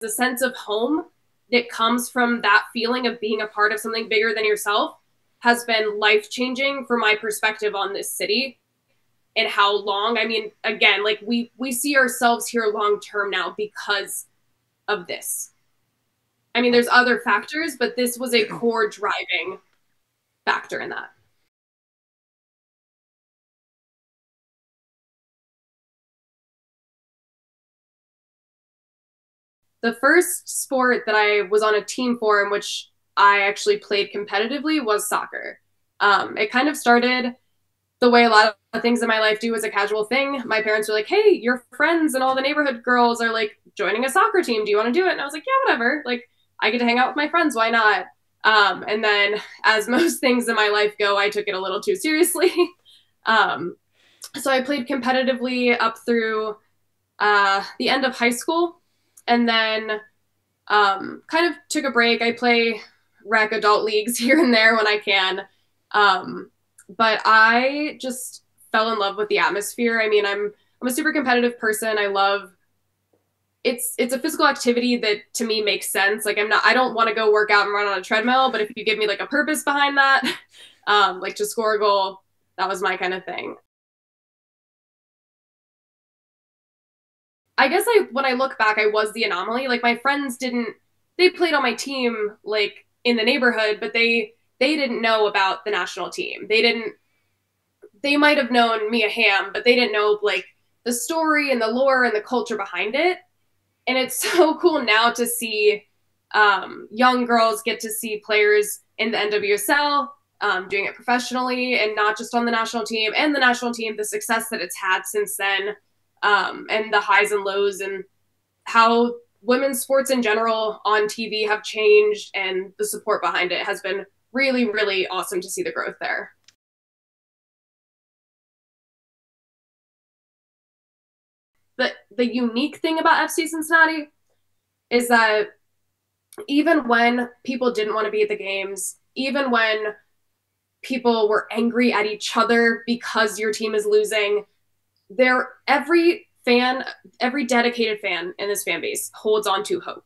the sense of home that comes from that feeling of being a part of something bigger than yourself has been life-changing for my perspective on this city and how long, I mean, again, like we see ourselves here long term now because of this. I mean, there's other factors, but this was a core driving factor in that. The first sport that I was on a team for, in which I actually played competitively, was soccer. It kind of started the way a lot of things in my life do as a casual thing. My parents were like, hey, your friends and all the neighborhood girls are like joining a soccer team. Do you want to do it? And I was like, yeah, whatever. Like, I get to hang out with my friends. Why not? And then, as most things in my life go, I took it a little too seriously. um, so I played competitively up through the end of high school, and then kind of took a break. I play rec adult leagues here and there when I can. But I just fell in love with the atmosphere. I mean, I'm a super competitive person. I love it's a physical activity that to me makes sense. Like I don't want to go work out and run on a treadmill, but if you give me like a purpose behind that, like to score a goal, that was my kind of thing. I guess when I look back, I was the anomaly. Like my friends didn't they played on my team like in the neighborhood, but they didn't know about the national team. They might have known Mia Hamm, but they didn't know like the story and the lore and the culture behind it. And it's so cool now to see young girls get to see players in the NWSL doing it professionally and not just on the national team, and the national team, the success that it's had since then, and the highs and lows, and how women's sports in general on TV have changed, and the support behind it has been really, really awesome to see the growth there. The unique thing about FC Cincinnati is that even when people didn't want to be at the games, even when people were angry at each other because your team is losing, there every dedicated fan in this fan base holds on to hope.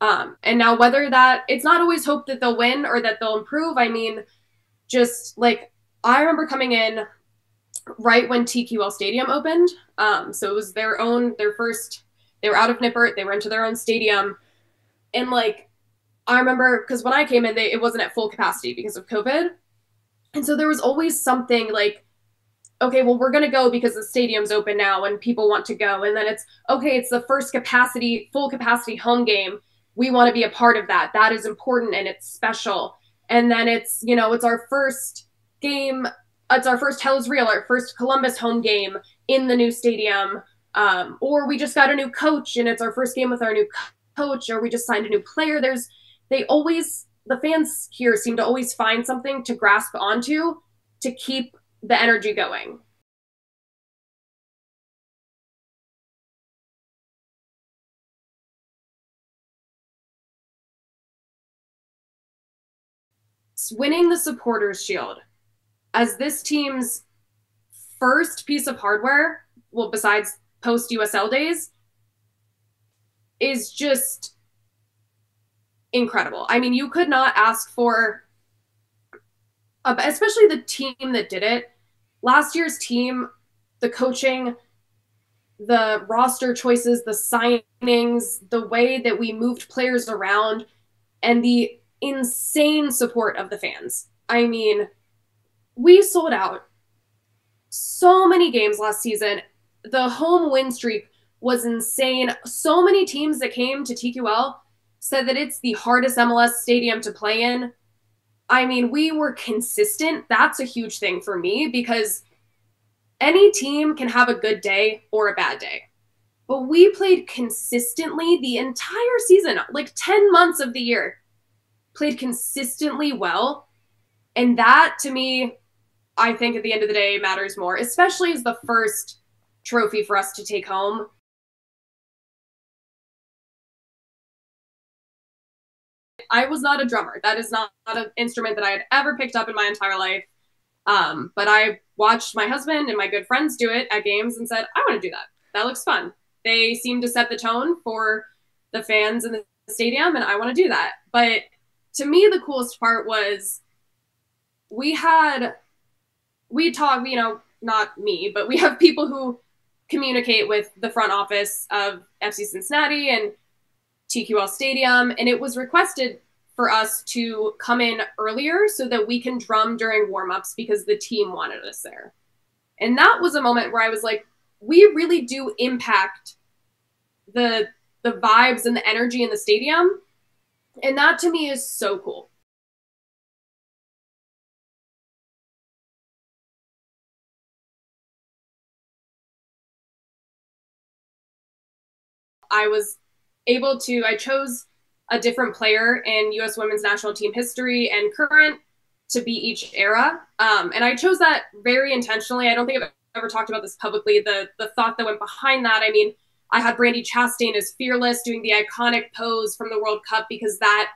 And now whether that it's not always hope that they'll win or that they'll improve. I mean, just like I remember coming in right when TQL Stadium opened. So it was their first. They were out of Nippert. They were into their own stadium, and like I remember because when I came in, it wasn't at full capacity because of COVID, and so there was always something like, okay, well we're gonna go because the stadium's open now and people want to go, and then it's okay, it's the first full capacity home game. We want to be a part of that. That is important and it's special. And then it's our first game it's our first Hell's Real, our first Columbus home game in the new stadium, or we just got a new coach and it's our first game with our new coach, or we just signed a new player. The fans here seem to always find something to grasp onto to keep the energy going. Winning the Supporters Shield as this team's first piece of hardware, well, besides post USL days, is just incredible. I mean, you could not ask for, especially the team that did it. Last year's team, the coaching, the roster choices, the signings, the way that we moved players around, and the insane support of the fans. I mean, we sold out so many games last season. The home win streak was insane. So many teams that came to TQL said that it's the hardest MLS stadium to play in. I mean, we were consistent. That's a huge thing for me because any team can have a good day or a bad day. But we played consistently the entire season, like 10 months of the year, played consistently well. And that, to me, I think at the end of the day matters more, especially as the first trophy for us to take home. I was not a drummer. That is not an instrument that I had ever picked up in my entire life. But I watched my husband and my good friends do it at games and said, I want to do that. That looks fun. They seem to set the tone for the fans in the stadium, and I want to do that. But to me, the coolest part was we had we talk, not me, but we have people who communicate with the front office of FC Cincinnati and TQL Stadium, and it was requested for us to come in earlier so that we can drum during warm-ups because the team wanted us there. And that was a moment where I was like, we really do impact the vibes and the energy in the stadium. And that to me is so cool. I was I chose a different player in US women's national team history and current to be each era. And I chose that very intentionally. I don't think I've ever talked about this publicly. The thought that went behind that, I mean, I had Brandi Chastain as fearless doing the iconic pose from the World Cup because that,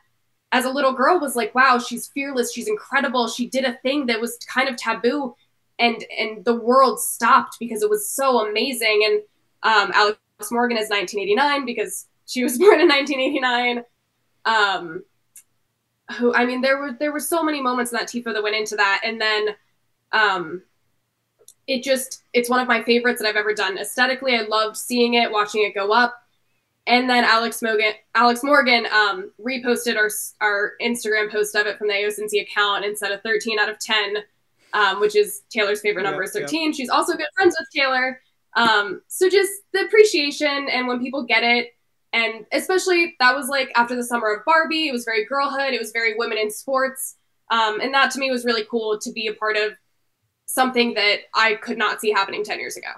as a little girl, was like, wow, she's fearless, she's incredible. She did a thing that was kind of taboo, and the world stopped because it was so amazing. And Alex Morgan is 1989 because she was born in 1989. Who I mean, there were so many moments in that tifo that went into that, and then um, it's one of my favorites that I've ever done. Aesthetically, I loved seeing it, watching it go up. And then Alex Morgan reposted our Instagram post of it from the AOCNC account and said a 13 out of 10, which is Taylor's favorite number is 13. Yep. She's also good friends with Taylor. So just the appreciation and when people get it, and especially that was like after the summer of Barbie, it was very girlhood, it was very women in sports. And that to me was really cool to be a part of something that I could not see happening 10 years ago.